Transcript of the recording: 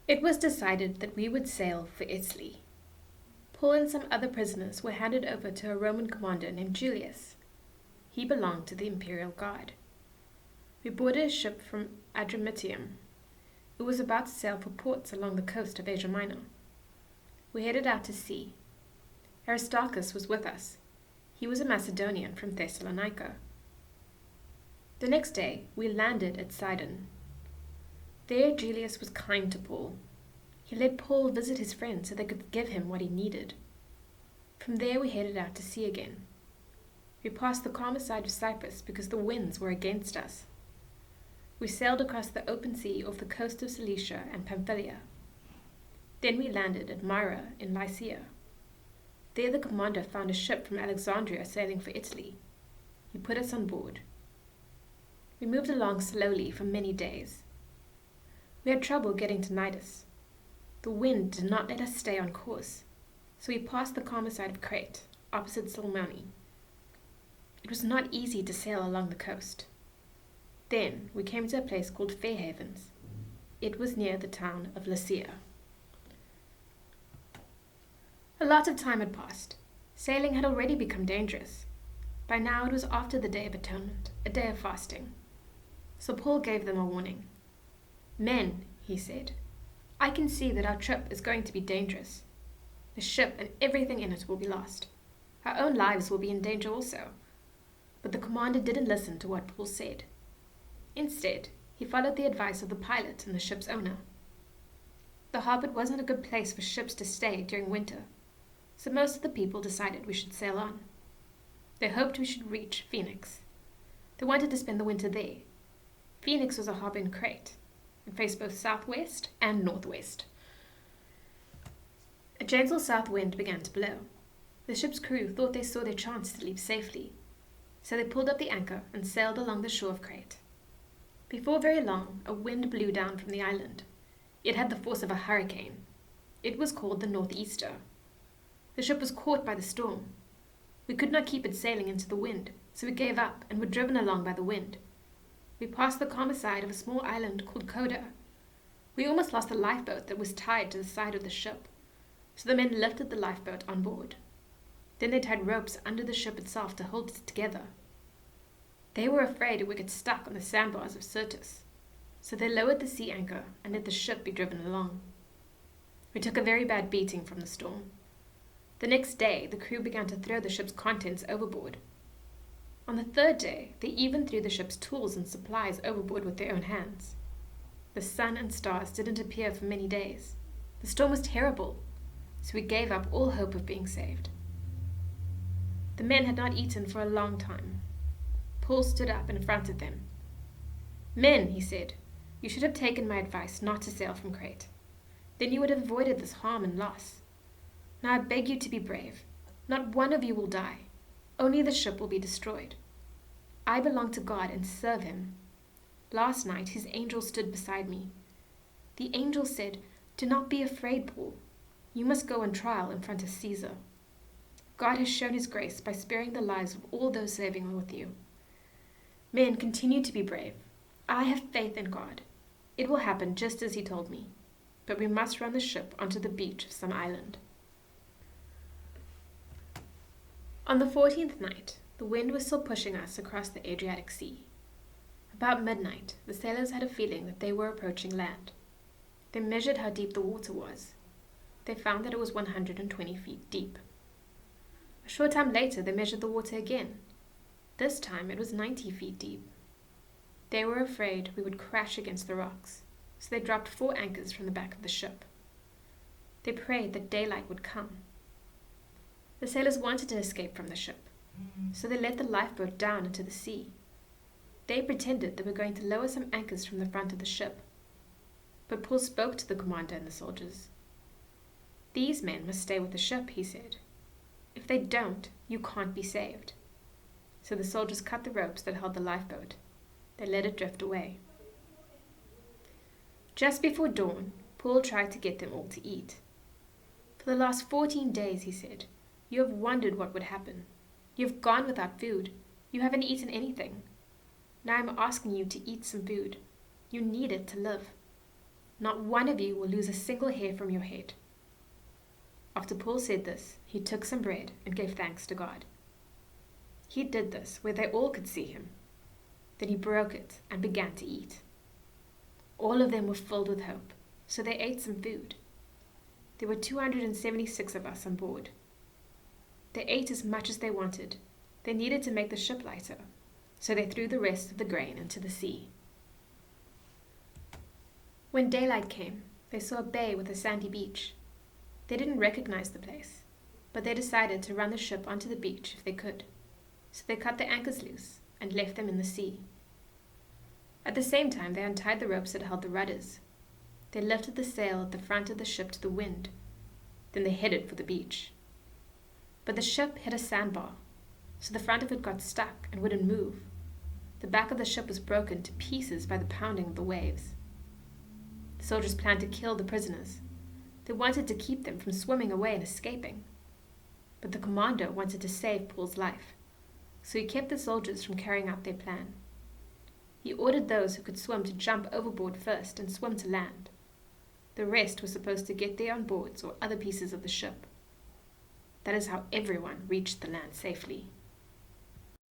It was decided that we would sail for Italy. Paul and some other prisoners were handed over to a Roman commander named Julius. He belonged to the Imperial Guard. We boarded a ship from Adramyttium. It was about to sail for ports along the coast of Asia Minor. We headed out to sea. Aristarchus was with us. He was a Macedonian from Thessalonica. The next day, we landed at Sidon. There Julius was kind to Paul. He let Paul visit his friends so they could give him what he needed. From there we headed out to sea again. We passed the calmer side of Cyprus because the winds were against us. We sailed across the open sea off the coast of Cilicia and Pamphylia. Then we landed at Myra in Lycia. There the commander found a ship from Alexandria sailing for Italy. He put us on board. We moved along slowly for many days. We had trouble getting to Cnidus. The wind did not let us stay on course, so we passed the calmer side of Crete, opposite Salmone. It was not easy to sail along the coast. Then we came to a place called Fair Havens. It was near the town of Lasea. A lot of time had passed. Sailing had already become dangerous. By now it was after the Day of Atonement, a day of fasting. So Paul gave them a warning. "Men," he said, "I can see that our trip is going to be dangerous. The ship and everything in it will be lost. Our own lives will be in danger also." But the commander didn't listen to what Paul said. Instead, he followed the advice of the pilot and the ship's owner. The harbor wasn't a good place for ships to stay during winter, so most of the people decided we should sail on. They hoped we should reach Phoenix. They wanted to spend the winter there. Phoenix was a harbor in Crete, and faced both southwest and northwest. A gentle south wind began to blow. The ship's crew thought they saw their chance to leave safely, so they pulled up the anchor and sailed along the shore of Crete. Before very long, a wind blew down from the island. It had the force of a hurricane. It was called the Northeaster. The ship was caught by the storm. We could not keep it sailing into the wind, so we gave up and were driven along by the wind. We passed the calmer side of a small island called Coda. We almost lost the lifeboat that was tied to the side of the ship, so the men lifted the lifeboat on board. Then they tied ropes under the ship itself to hold it together. They were afraid it would get stuck on the sandbars of Syrtis, so they lowered the sea anchor and let the ship be driven along. We took a very bad beating from the storm. The next day, the crew began to throw the ship's contents overboard. On the third day, they even threw the ship's tools and supplies overboard with their own hands. The sun and stars didn't appear for many days. The storm was terrible, so we gave up all hope of being saved. The men had not eaten for a long time. Paul stood up in front of them. "Men," he said, "you should have taken my advice not to sail from Crete. Then you would have avoided this harm and loss. Now I beg you to be brave. Not one of you will die. Only the ship will be destroyed. I belong to God and serve him. Last night his angel stood beside me. The angel said, 'Do not be afraid, Paul. You must go on trial in front of Caesar.' God has shown his grace by sparing the lives of all those serving with you. Men, continue to be brave. I have faith in God. It will happen just as he told me. But we must run the ship onto the beach of some island." On the 14th night, the wind was still pushing us across the Adriatic Sea. About midnight, the sailors had a feeling that they were approaching land. They measured how deep the water was. They found that it was 120 feet deep. A short time later, they measured the water again. This time, it was 90 feet deep. They were afraid we would crash against the rocks, so they dropped 4 anchors from the back of the ship. They prayed that daylight would come. The sailors wanted to escape from the ship, so they let the lifeboat down into the sea. They pretended they were going to lower some anchors from the front of the ship. But Paul spoke to the commander and the soldiers. "These men must stay with the ship," he said. "If they don't, you can't be saved." So the soldiers cut the ropes that held the lifeboat. They let it drift away. Just before dawn, Paul tried to get them all to eat. "For the last 14 days, he said, you have wondered what would happen. You have gone without food. You haven't eaten anything. Now I'm asking you to eat some food. You need it to live." Not one of you will lose a single hair from your head." After Paul said this, he took some bread and gave thanks to God. He did this where they all could see him. Then he broke it and began to eat. All of them were filled with hope, so they ate some food. There were 276 of us on board. They ate as much as they wanted. They needed to make the ship lighter, so they threw the rest of the grain into the sea. When daylight came, they saw a bay with a sandy beach. They didn't recognize the place, but they decided to run the ship onto the beach if they could. So they cut the anchors loose and left them in the sea. At the same time, they untied the ropes that held the rudders. They lifted the sail at the front of the ship to the wind. Then they headed for the beach. But the ship hit a sandbar, so the front of it got stuck and wouldn't move. The back of the ship was broken to pieces by the pounding of the waves. The soldiers planned to kill the prisoners. They wanted to keep them from swimming away and escaping. But the commander wanted to save Paul's life, so he kept the soldiers from carrying out their plan. He ordered those who could swim to jump overboard first and swim to land. The rest were supposed to get there on boards or other pieces of the ship. That is how everyone reached the land safely.